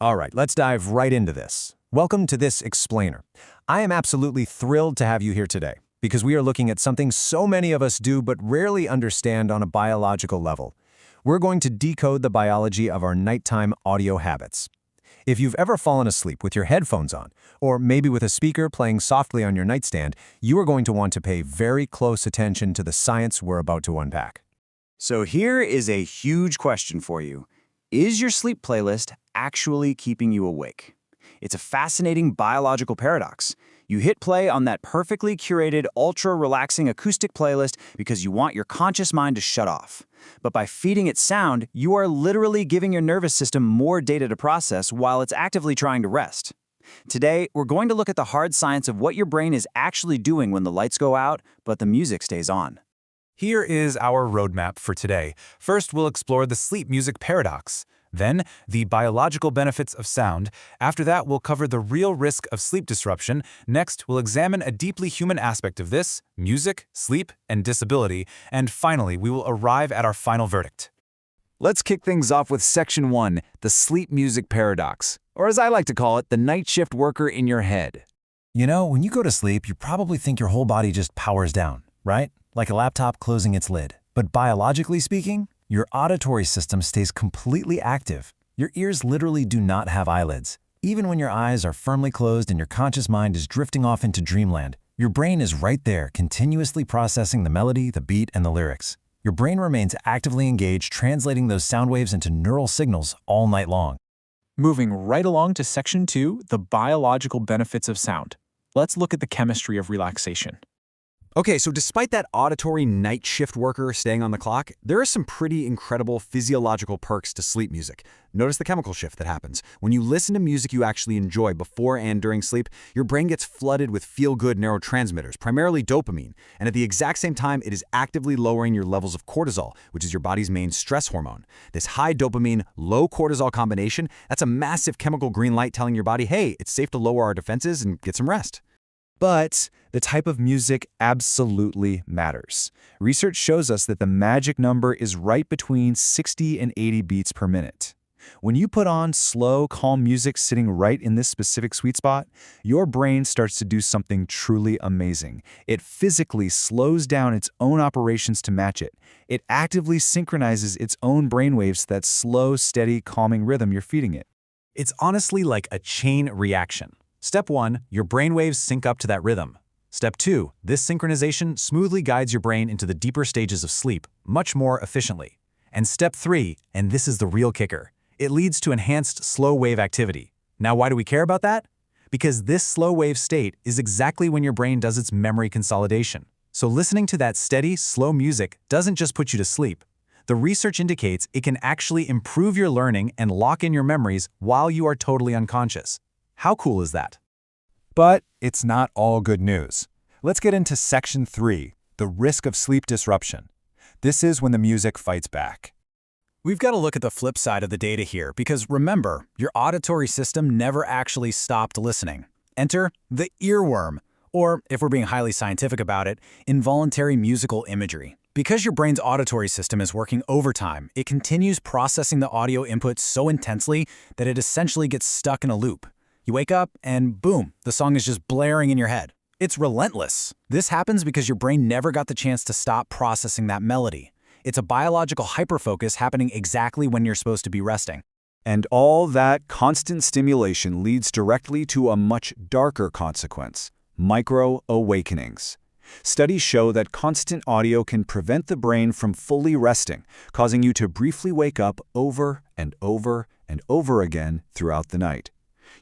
All right, let's dive right into this. Welcome to this explainer. I am absolutely thrilled to have you here today because we are looking at something so many of us do but rarely understand on a biological level. We're going to decode the biology of our nighttime audio habits. If you've ever fallen asleep with your headphones on, or maybe with a speaker playing softly on your nightstand, you are going to want to pay very close attention to the science we're about to unpack. So here is a huge question for you. Is your sleep playlist actually keeping you awake? It's a fascinating biological paradox. You hit play on that perfectly curated, ultra-relaxing acoustic playlist because you want your conscious mind to shut off. But by feeding it sound, you are literally giving your nervous system more data to process while it's actively trying to rest. Today, we're going to look at the hard science of what your brain is actually doing when the lights go out, but the music stays on. Here is our roadmap for today. First, we'll explore the sleep music paradox. Then, the biological benefits of sound. After that, we'll cover the real risk of sleep disruption. Next, we'll examine a deeply human aspect of this, music, sleep, and disability. And finally, we will arrive at our final verdict. Let's kick things off with Section 1, the sleep music paradox, or as I like to call it, the night shift worker in your head. You know, when you go to sleep, you probably think your whole body just powers down, right? Like a laptop closing its lid. But biologically speaking, your auditory system stays completely active. Your ears literally do not have eyelids. Even when your eyes are firmly closed and your conscious mind is drifting off into dreamland, your brain is right there, continuously processing the melody, the beat, and the lyrics. Your brain remains actively engaged, translating those sound waves into neural signals all night long. Moving right along to Section 2, the biological benefits of sound. Let's look at the chemistry of relaxation. Okay, so despite that auditory night shift worker staying on the clock, there are some pretty incredible physiological perks to sleep music. Notice the chemical shift that happens. When you listen to music you actually enjoy before and during sleep, your brain gets flooded with feel-good neurotransmitters, primarily dopamine, and at the exact same time, it is actively lowering your levels of cortisol, which is your body's main stress hormone. This high dopamine, low cortisol combination, that's a massive chemical green light telling your body, hey, it's safe to lower our defenses and get some rest. But the type of music absolutely matters. Research shows us that the magic number is right between 60 and 80 beats per minute. When you put on slow, calm music sitting right in this specific sweet spot, your brain starts to do something truly amazing. It physically slows down its own operations to match it. It actively synchronizes its own brainwaves to that slow, steady, calming rhythm you're feeding it. It's honestly like a chain reaction. Step 1, your brainwaves sync up to that rhythm. Step 2, this synchronization smoothly guides your brain into the deeper stages of sleep, much more efficiently. And Step 3, and this is the real kicker, it leads to enhanced slow wave activity. Now, why do we care about that? Because this slow wave state is exactly when your brain does its memory consolidation. So listening to that steady, slow music doesn't just put you to sleep. The research indicates it can actually improve your learning and lock in your memories while you are totally unconscious. How cool is that? But it's not all good news. Let's get into Section 3, the risk of sleep disruption. This is when the music fights back. We've got to look at the flip side of the data here because remember, your auditory system never actually stopped listening. Enter the earworm, or if we're being highly scientific about it, involuntary musical imagery. Because your brain's auditory system is working overtime, it continues processing the audio input so intensely that it essentially gets stuck in a loop. You wake up and boom, the song is just blaring in your head. It's relentless. This happens because your brain never got the chance to stop processing that melody. It's a biological hyperfocus happening exactly when you're supposed to be resting. And all that constant stimulation leads directly to a much darker consequence: micro-awakenings. Studies show that constant audio can prevent the brain from fully resting, causing you to briefly wake up over and over and over again throughout the night.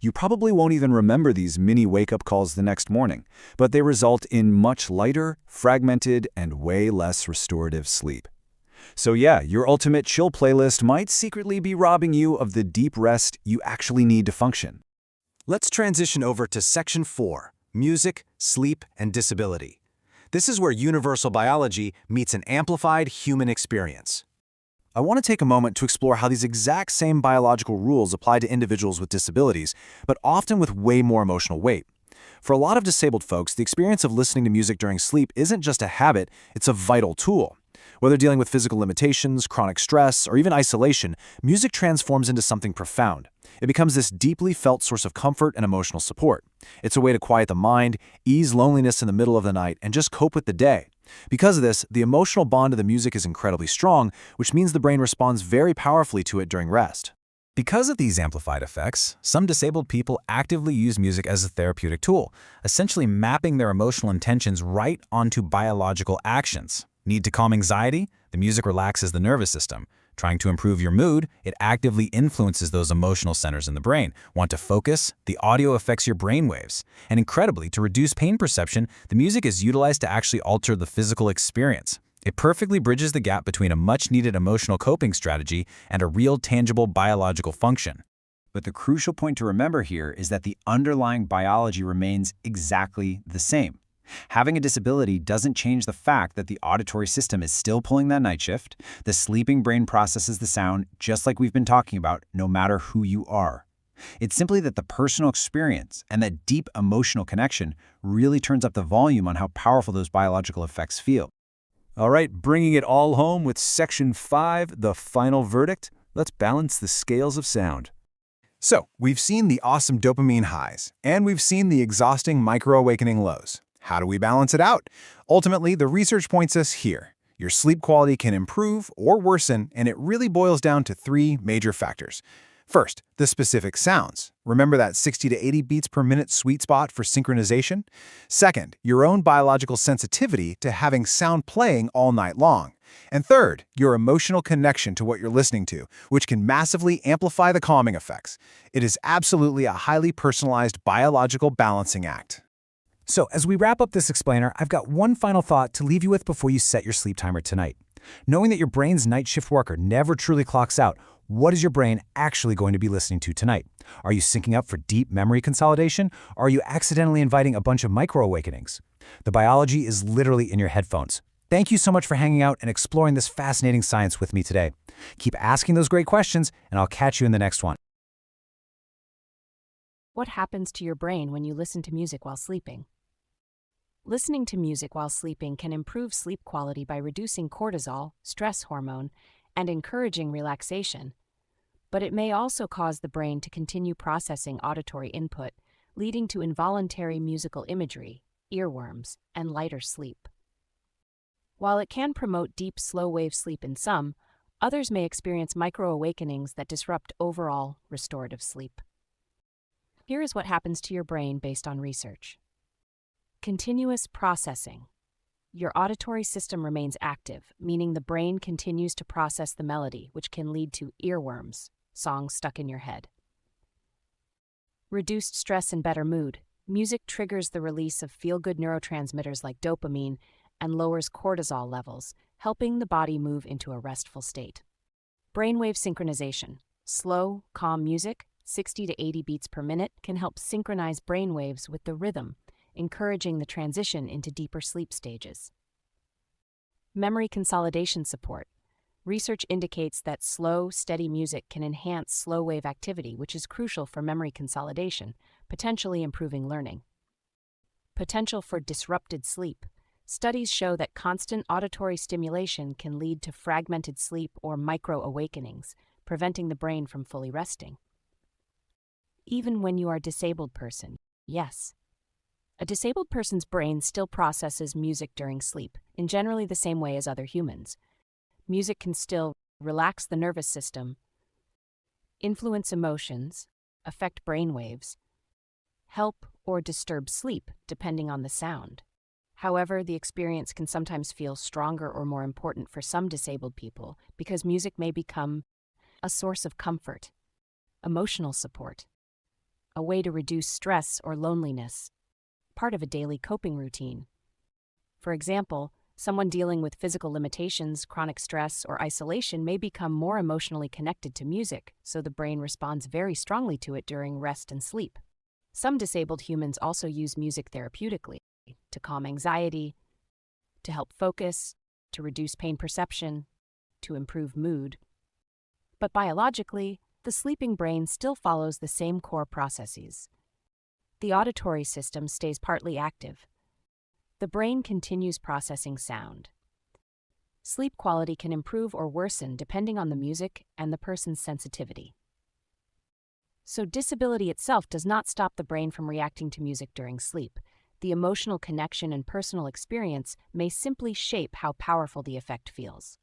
You probably won't even remember these mini wake-up calls the next morning, but they result in much lighter, fragmented, and way less restorative sleep. So yeah, your ultimate chill playlist might secretly be robbing you of the deep rest you actually need to function. Let's transition over to Section 4, music, sleep, and disability. This is where universal biology meets an amplified human experience. I want to take a moment to explore how these exact same biological rules apply to individuals with disabilities, but often with way more emotional weight. For a lot of disabled folks, the experience of listening to music during sleep isn't just a habit, it's a vital tool. Whether dealing with physical limitations, chronic stress, or even isolation, music transforms into something profound. It becomes this deeply felt source of comfort and emotional support. It's a way to quiet the mind, ease loneliness in the middle of the night, and just cope with the day. Because of this, the emotional bond of the music is incredibly strong, which means the brain responds very powerfully to it during rest. Because of these amplified effects, some disabled people actively use music as a therapeutic tool, essentially mapping their emotional intentions right onto biological actions. Need to calm anxiety? The music relaxes the nervous system. Trying to improve your mood? It actively influences those emotional centers in the brain. Want to focus? The audio affects your brainwaves. And incredibly, to reduce pain perception, the music is utilized to actually alter the physical experience. It perfectly bridges the gap between a much-needed emotional coping strategy and a real, tangible biological function. But the crucial point to remember here is that the underlying biology remains exactly the same. Having a disability doesn't change the fact that the auditory system is still pulling that night shift. The sleeping brain processes the sound just like we've been talking about, no matter who you are. It's simply that the personal experience and that deep emotional connection really turns up the volume on how powerful those biological effects feel. All right, bringing it all home with Section 5, the final verdict. Let's balance the scales of sound. So, we've seen the awesome dopamine highs, and we've seen the exhausting micro-awakening lows. How do we balance it out? Ultimately, the research points us here. Your sleep quality can improve or worsen, and it really boils down to three major factors. First, the specific sounds. Remember that 60 to 80 beats per minute sweet spot for synchronization? Second, your own biological sensitivity to having sound playing all night long. And third, your emotional connection to what you're listening to, which can massively amplify the calming effects. It is absolutely a highly personalized biological balancing act. So, as we wrap up this explainer, I've got one final thought to leave you with before you set your sleep timer tonight. Knowing that your brain's night shift worker never truly clocks out, what is your brain actually going to be listening to tonight? Are you syncing up for deep memory consolidation, or are you accidentally inviting a bunch of micro-awakenings? The biology is literally in your headphones. Thank you so much for hanging out and exploring this fascinating science with me today. Keep asking those great questions, and I'll catch you in the next one. What happens to your brain when you listen to music while sleeping? Listening to music while sleeping can improve sleep quality by reducing cortisol, stress hormone, and encouraging relaxation. But it may also cause the brain to continue processing auditory input, leading to involuntary musical imagery, earworms, and lighter sleep. While it can promote deep, slow-wave sleep in some, others may experience micro-awakenings that disrupt overall restorative sleep. Here is what happens to your brain based on research. Continuous processing. Your auditory system remains active, meaning the brain continues to process the melody, which can lead to earworms, songs stuck in your head. Reduced stress and better mood. Music triggers the release of feel-good neurotransmitters like dopamine and lowers cortisol levels, helping the body move into a restful state. Brainwave synchronization. Slow, calm music, 60 to 80 beats per minute, can help synchronize brainwaves with the rhythm, encouraging the transition into deeper sleep stages. Memory consolidation support. Research indicates that slow, steady music can enhance slow-wave activity, which is crucial for memory consolidation, potentially improving learning. Potential for disrupted sleep. Studies show that constant auditory stimulation can lead to fragmented sleep or micro-awakenings, preventing the brain from fully resting. Even when you are a disabled person, yes. A disabled person's brain still processes music during sleep, in generally the same way as other humans. Music can still relax the nervous system, influence emotions, affect brainwaves, help or disturb sleep depending on the sound. However, the experience can sometimes feel stronger or more important for some disabled people because music may become a source of comfort, emotional support, a way to reduce stress or loneliness, part of a daily coping routine. For example, someone dealing with physical limitations, chronic stress, or isolation may become more emotionally connected to music, so the brain responds very strongly to it during rest and sleep. Some disabled humans also use music therapeutically, to calm anxiety, to help focus, to reduce pain perception, to improve mood. But biologically, the sleeping brain still follows the same core processes. The auditory system stays partly active. The brain continues processing sound. Sleep quality can improve or worsen depending on the music and the person's sensitivity. So disability itself does not stop the brain from reacting to music during sleep. The emotional connection and personal experience may simply shape how powerful the effect feels.